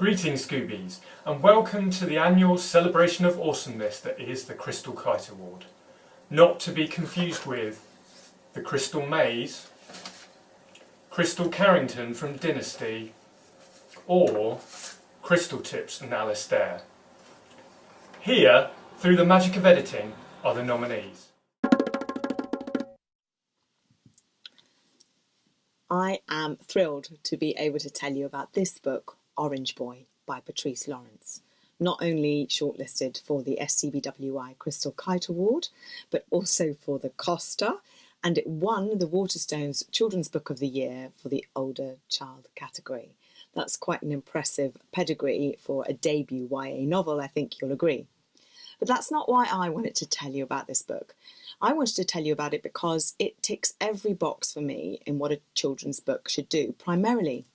Greetings Scoobies, and welcome to the annual celebration of awesomeness that is the Crystal Kite Award. Not to be confused with the Crystal Maze, Crystal Carrington from Dynasty, or Crystal Tips and Alistair. Here, through the magic of editing, are the nominees. I am thrilled to be able to tell you about this book, Orange Boy by Patrice Lawrence. Not only shortlisted for the SCBWI Crystal Kite Award, but also for the Costa, and it won the Waterstones Children's Book of the Year for the Older Child category. That's quite an impressive pedigree for a debut YA novel, I think you'll agree. But that's not why I wanted to tell you about this book. I wanted to tell you about it because it ticks every box for me in what a children's book should do. Primarily,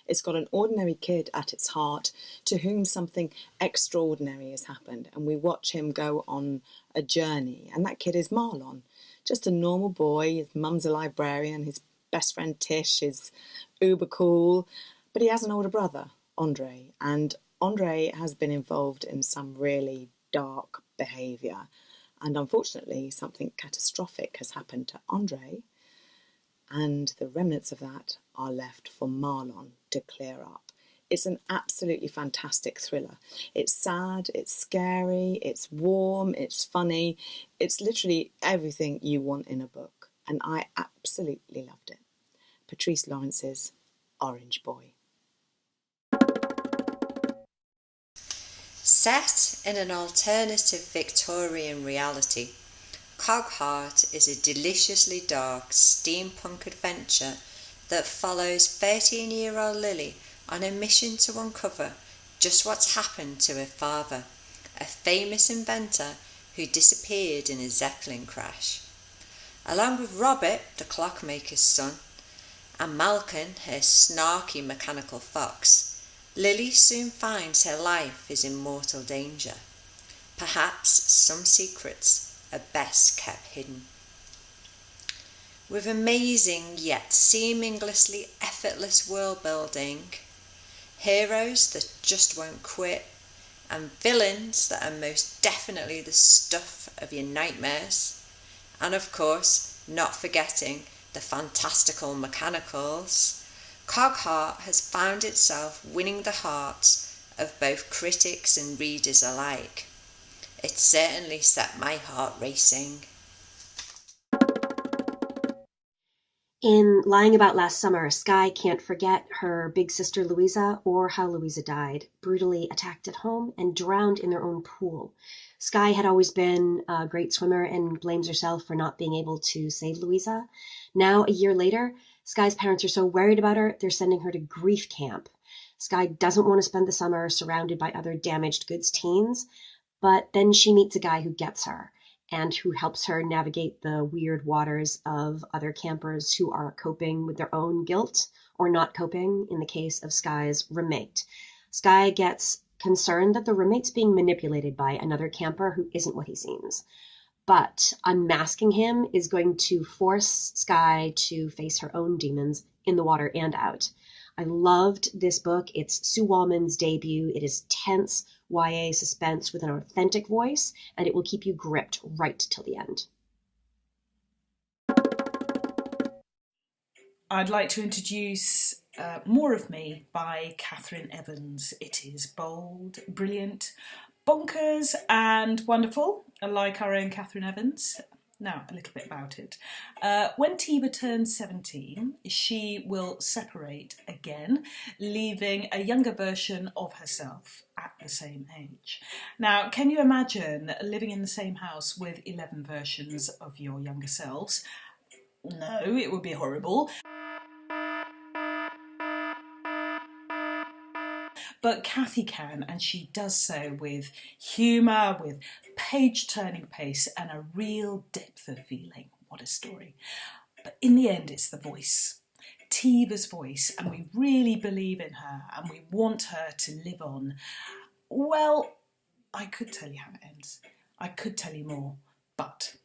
it's got an ordinary kid at its heart to whom something extraordinary has happened, and we watch him go on a journey, and that kid is Marlon. Just a normal boy, his mum's a librarian, his best friend Tish is uber cool, but he has an older brother, Andre, and Andre has been involved in some really dark behaviour, and unfortunately something catastrophic has happened to Andre, and the remnants of that are left for Marlon to clear up. It's an absolutely fantastic thriller. It's sad, it's scary, it's warm, it's funny. It's literally everything you want in a book, and I absolutely loved it. Patrice Lawrence's Orange Boy. Set in an alternative Victorian reality, Cogheart is a deliciously dark steampunk adventure that follows 13-year-old Lily on a mission to uncover just what's happened to her father, a famous inventor who disappeared in a Zeppelin crash. Along with Robert, the clockmaker's son, and Malcolm, her snarky mechanical fox, Lily soon finds her life is in mortal danger. Perhaps some secrets are best kept hidden. With amazing yet seamlessly effortless world building, heroes that just won't quit, and villains that are most definitely the stuff of your nightmares, and of course, not forgetting the fantastical mechanicals, Cogheart has found itself winning the hearts of both critics and readers alike. It certainly set my heart racing. In Lying About Last Summer, Skye can't forget her big sister Louisa or how Louisa died, brutally attacked at home and drowned in their own pool. Skye had always been a great swimmer and blames herself for not being able to save Louisa. Now, a year later, Skye's parents are so worried about her, they're sending her to grief camp. Skye doesn't want to spend the summer surrounded by other damaged goods teens, but then she meets a guy who gets her and who helps her navigate the weird waters of other campers who are coping with their own guilt or not coping in the case of Skye's roommate. Skye gets concerned that the roommate's being manipulated by another camper who isn't what he seems. But unmasking him is going to force Skye to face her own demons in the water and out. I loved this book. It's Sue Wallman's debut. It is tense YA suspense with an authentic voice, and it will keep you gripped right till the end. I'd like to introduce More of Me by Catherine Evans. It is bold, brilliant, bonkers and wonderful, like our own Catherine Evans. Now, a little bit about it. When Tiva turns 17, she will separate again, leaving a younger version of herself at the same age. Now, can you imagine living in the same house with 11 versions of your younger selves? No, it would be horrible. But Cathy can, and she does so with humour, with page-turning pace and a real depth of feeling. What a story. But in the end, it's the voice. Tiva's voice, and we really believe in her, and we want her to live on. Well, I could tell you how it ends. I could tell you more, but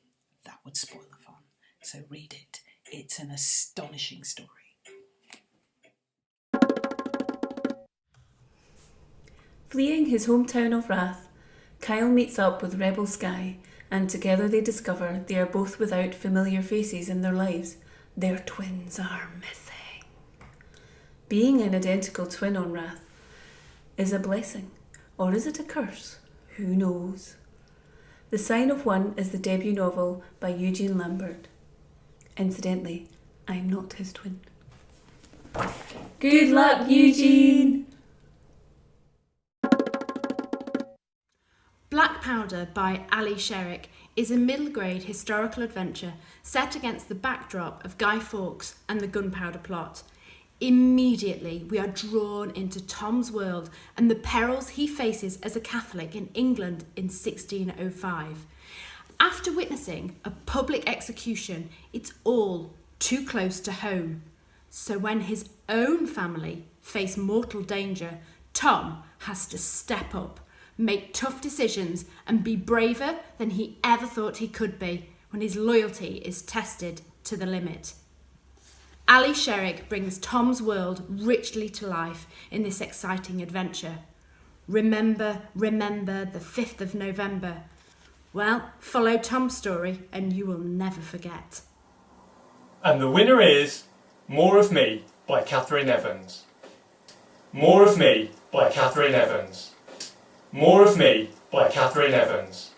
that would spoil the fun. So read it. It's an astonishing story. Fleeing his hometown of Wrath, Kyle meets up with Rebel Sky, and together they discover they are both without familiar faces in their lives. Their twins are missing. Being an identical twin on Wrath is a blessing, or is it a curse? Who knows? The Sign of One is the debut novel by Eugene Lambert. Incidentally, I'm not his twin. Good luck, Eugene! Black Powder by Ali Sherrick is a middle-grade historical adventure set against the backdrop of Guy Fawkes and the Gunpowder Plot. Immediately, we are drawn into Tom's world and the perils he faces as a Catholic in England in 1605. After witnessing a public execution, it's all too close to home. So when his own family face mortal danger, Tom has to step up, make tough decisions, and be braver than he ever thought he could be when his loyalty is tested to the limit. Ali Sherrick brings Tom's world richly to life in this exciting adventure. Remember the 5th of November. Well, follow Tom's story and you will never forget. And the winner is More of Me by Catherine Evans. More of Me by Catherine Evans. More of Me by Catherine Evans.